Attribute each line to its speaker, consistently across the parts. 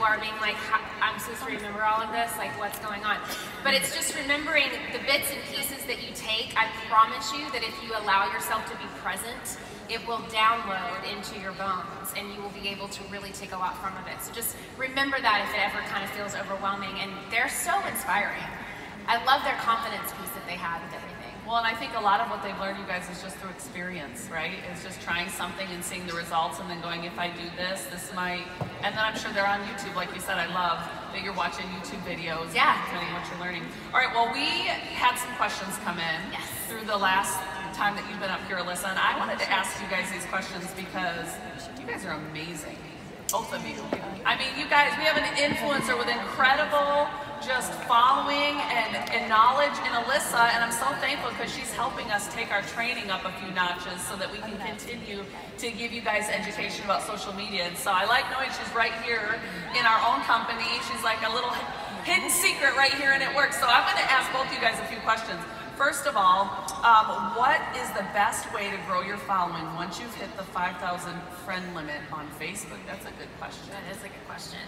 Speaker 1: are being like, I'm supposed to remember all of this, like what's going on? But it's just remembering the bits and pieces that you take. I promise you that if you allow yourself to be present, it will download into your bones and you will be able to really take a lot from it. So just remember that if it ever kind of feels overwhelming. And they're so inspiring. I love their confidence piece that they have with everything.
Speaker 2: Well, and I think a lot of what they've learned, you guys, is just through experience, right? It's just trying something and seeing the results and then going, if I do this, this might, and then I'm sure they're on YouTube. Like you said, I love that you're watching YouTube videos.
Speaker 1: Yeah.
Speaker 2: Depending on what you're learning. All right, well, we had some questions come in through the last time that you've been up here, Alyssa, and I wanted to ask you guys these questions because you guys are amazing, both of you. I mean, you guys, we have an influencer with incredible just following and knowledge in Alyssa, and I'm so thankful because she's helping us take our training up a few notches so that we can continue to give you guys education about social media. And so I like knowing she's right here in our own company. She's like a little hidden secret right here, and it works. So I'm going to ask both you guys a few questions. First of all, what is the best way to grow your following once you've hit the 5,000 friend limit on Facebook? That's a good question.
Speaker 1: That is a good question.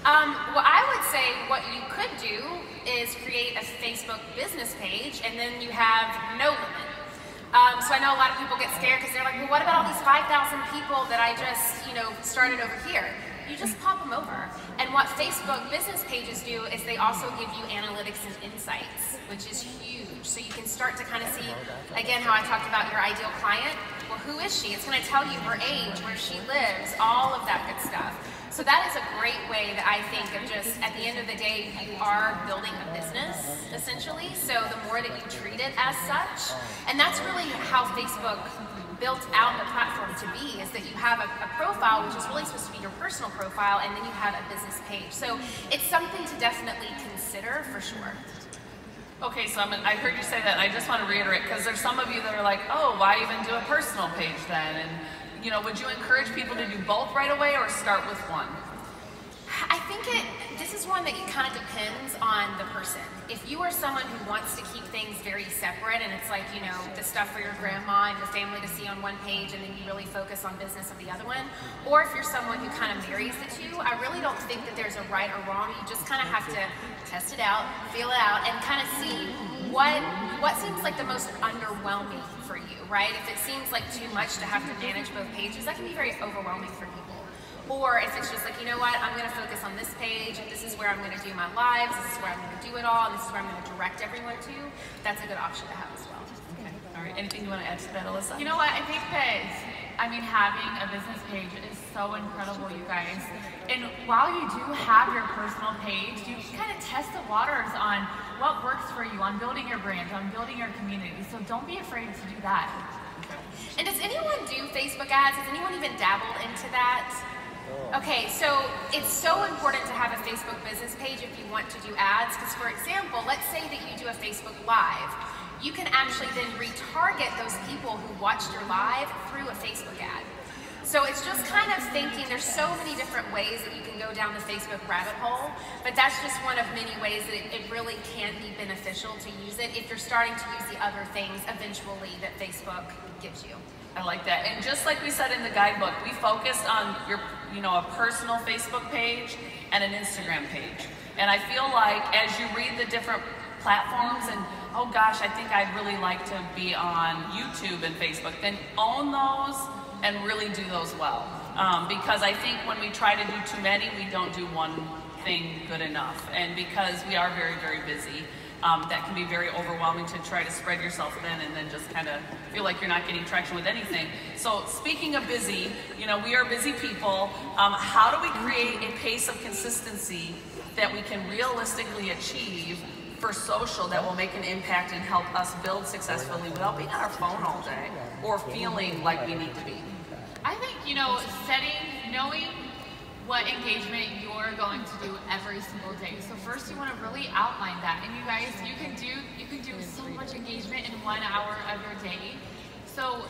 Speaker 1: Well, I would say what you could do is create a Facebook business page and then you have no limit. So I know a lot of people get scared because they're like, well, what about all these 5,000 people that I just, started over here? You just pop them over. And what Facebook business pages do is they also give you analytics and insights, which is huge. So you can start to kind of see, again, how I talked about your ideal client. Well, who is she? It's going to tell you her age, where she lives, all of that good stuff. So that is a great way that I think of just, at the end of the day, you are building a business, essentially. So the more that you treat it as such, and that's really how Facebook built out the platform to be, is that you have a profile, which is really supposed to be your personal profile, and then you have a business page. So it's something to definitely consider for sure.
Speaker 2: Okay, so I heard you say that, and I just want to reiterate, because there's some of you that are like, oh, why even do a personal page then? And, would you encourage people to do both right away or start with one?
Speaker 1: I think this is one that it kind of depends on the person. If you are someone who wants to keep things very separate and it's like, the stuff for your grandma and your family to see on one page and then you really focus on business of the other one, or if you're someone who kind of marries the two, I really don't think that there's a right or wrong. You just kind of have to test it out, feel it out, and kind of see what seems like the most underwhelming for you, right? If it seems like too much to have to manage both pages, that can be very overwhelming for people. Or if it's just like, I'm going to focus on this page, this is where I'm going to do my lives, this is where I'm going to do it all, and this is where I'm going to direct everyone to, that's a good option to have as well.
Speaker 2: Okay. All right. Anything you want to add to that, Alyssa?
Speaker 3: You know what? I think that, having a business page is so incredible, you guys. And while you do have your personal page, you can kind of test the waters on what works for you, on building your brand, on building your community. So don't be afraid to do that.
Speaker 2: Okay.
Speaker 1: And does anyone do Facebook ads? Has anyone even dabbled into that? Okay, so it's so important to have a Facebook business page if you want to do ads, because for example, let's say that you do a Facebook Live. You can actually then retarget those people who watched your live through a Facebook ad. So it's just kind of thinking, there's so many different ways that you can go down the Facebook rabbit hole, but that's just one of many ways that it really can be beneficial to use it if you're starting to use the other things eventually that Facebook gives you.
Speaker 2: I like that. And just like we said in the guidebook, we focused on a personal Facebook page and an Instagram page. And I feel like as you read the different platforms and, oh gosh, I think I'd really like to be on YouTube and Facebook, then own those and really do those well. Because I think when we try to do too many, we don't do one thing good enough. And because we are very, very busy, that can be very overwhelming to try to spread yourself thin and then just kind of feel like you're not getting traction with anything. So speaking of busy, we are busy people. How do we create a pace of consistency that we can realistically achieve for social that will make an impact and help us build successfully without being on our phone all day or feeling like we need to be?
Speaker 3: I think, knowing what engagement you're going to do every single day. So first you want to really outline that. And you guys, you can do so much engagement in 1 hour of your day. So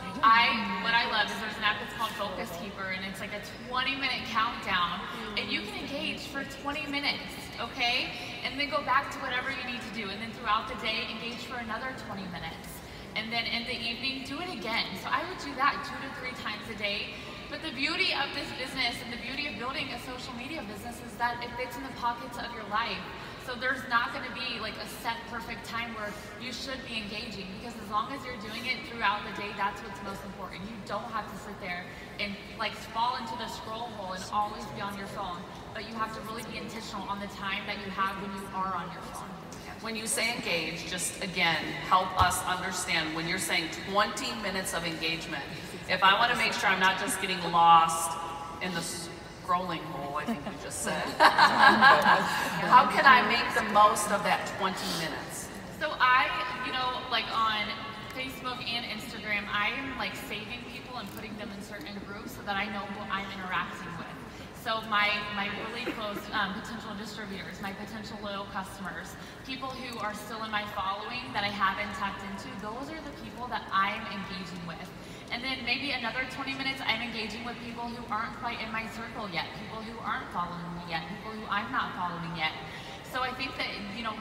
Speaker 3: what I love is there's an app that's called Focus Keeper, and it's like a 20-minute countdown, and you can engage for 20 minutes, okay? And then go back to whatever you need to do, and then throughout the day, engage for another 20 minutes. And then in the evening, do it again. So I would do that 2 to 3 times a day. But the beauty of this business and the beauty of building a social media business business is that it fits in the pockets of your life. So there's not going to be like a set perfect time where you should be engaging, because as long as you're doing it throughout the day, that's what's most important. You don't have to sit there and like fall into the scroll hole and always be on your phone, but you have to really be intentional on the time that you have when you are on your phone.
Speaker 2: When you say engage, just again, help us understand when you're saying 20 minutes of engagement. If I want to make sure I'm not just getting lost in the scrolling hole, I think you just said. How can I make the most of that 20 minutes?
Speaker 3: So I, like on Facebook and Instagram, I am like saving people and putting them in certain groups so that I know who I'm interacting with. So my really close potential distributors, my potential loyal customers, people who are still in my following that I haven't tapped into, those are the people that I'm engaging with. And then maybe another 20 minutes, I'm engaging with people who aren't quite in my circle yet, people who aren't following me yet, people who I'm not following yet. So I think that,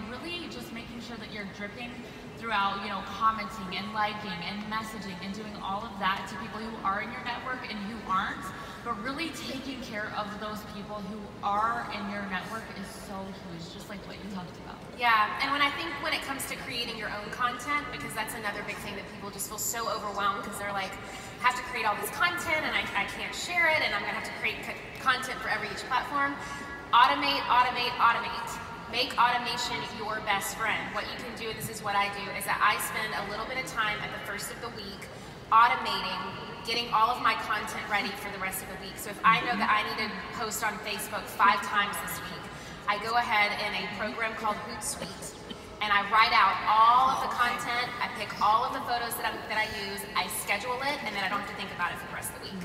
Speaker 3: really just making sure that you're dripping throughout, commenting and liking and messaging and doing all of that to people who are in your network and who aren't, but really taking care of those people who are in your network is so huge, just like what you talked about.
Speaker 1: Yeah, and when it comes to creating your own content, because that's another big thing that people just feel so overwhelmed because they're like, I have to create all this content and I can't share it, and I'm gonna have to create content for each platform. Automate, automate, automate. Make automation your best friend. What you can do, and this is what I do, is that I spend a little bit of time at the first of the week automating, getting all of my content ready for the rest of the week. So if I know that I need to post on Facebook 5 times this week, I go ahead in a program called Hootsuite, and I write out all of the content, I pick all of the photos that I use, I schedule it, and then I don't have to think about it for the rest of the week.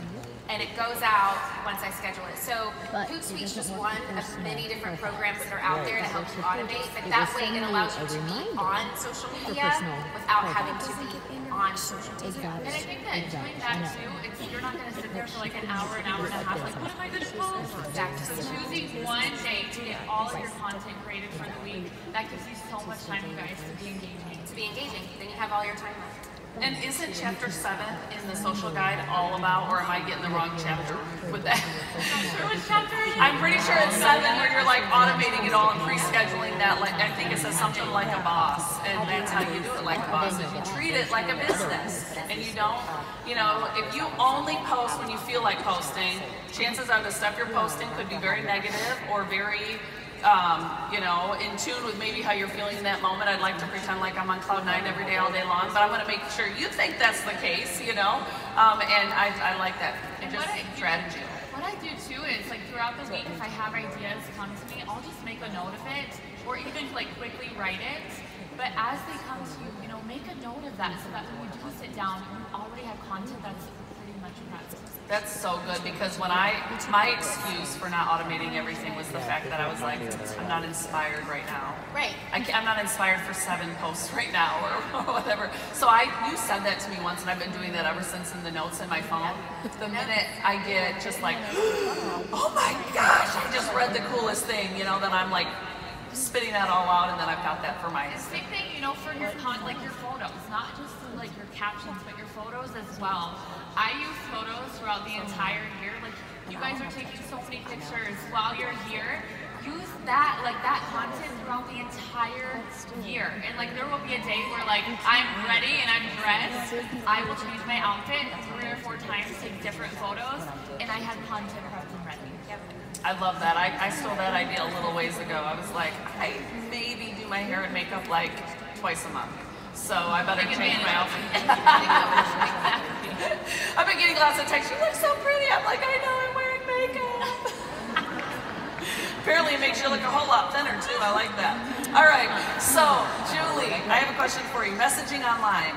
Speaker 1: And it goes out once I schedule it. So Hootsuite is just one of many different programs that are out there to help you automate, but that way it allows you to be on social media without having to be on social media.
Speaker 3: And I think that doing that too, you're not going to sit there for like an hour and a half, like, what am I going to post?
Speaker 1: Exactly.
Speaker 3: So choosing one day to get all of your content created for the week, that gives you so much time, you guys, to be engaging.
Speaker 1: Then you have all your time left.
Speaker 2: And isn't chapter 7 in the social guide all about, or am I getting the wrong chapter with that? I'm pretty sure it's 7 where you're like automating it all and pre-scheduling that. Like, I think it says something like a boss, and that's how you do it like a boss. If you treat it like a business, and you don't, if you only post when you feel like posting, chances are the stuff you're posting could be very negative or very in tune with maybe how you're feeling in that moment. I'd like to pretend like I'm on cloud 9 every day, all day long, but I'm going to make sure you think that's the case, and I like that. And just strategy.
Speaker 3: What I do too is, like, throughout the week, if I have ideas come to me, I'll just make a note of it, or even like quickly write it. But as they come to you, make a note of that so that when you do sit down, you already have content that's pretty much present.
Speaker 2: That's so good, because when my excuse for not automating everything was the fact that I was like, I'm not inspired right now.
Speaker 1: Right.
Speaker 2: I'm not inspired for 7 posts right now or whatever. So you said that to me once, and I've been doing that ever since in the notes in my phone. The minute I get just like, oh my gosh, I just read the coolest thing, then I'm like spitting that all out, and then I've got that for my
Speaker 3: same thing, for your like your photos, not just like your captions, but your photos as well. I use photos throughout the entire year. Like, you guys are taking so many pictures while you're here. Use that content throughout the entire year. And like, there will be a day where like I'm ready and I'm dressed. I will change my outfit 3 or 4 times, take different photos, and I have content prepped and ready. Yep.
Speaker 2: I love that. I stole that idea a little ways ago. I was like, I maybe do my hair and makeup like twice a month. So I better change my outfit. I've been getting lots of texts. You look so pretty. I'm like, I know, I'm wearing makeup. Apparently it makes you look a whole lot thinner too. I like that. All right. So, Julie, I have a question for you. Messaging online.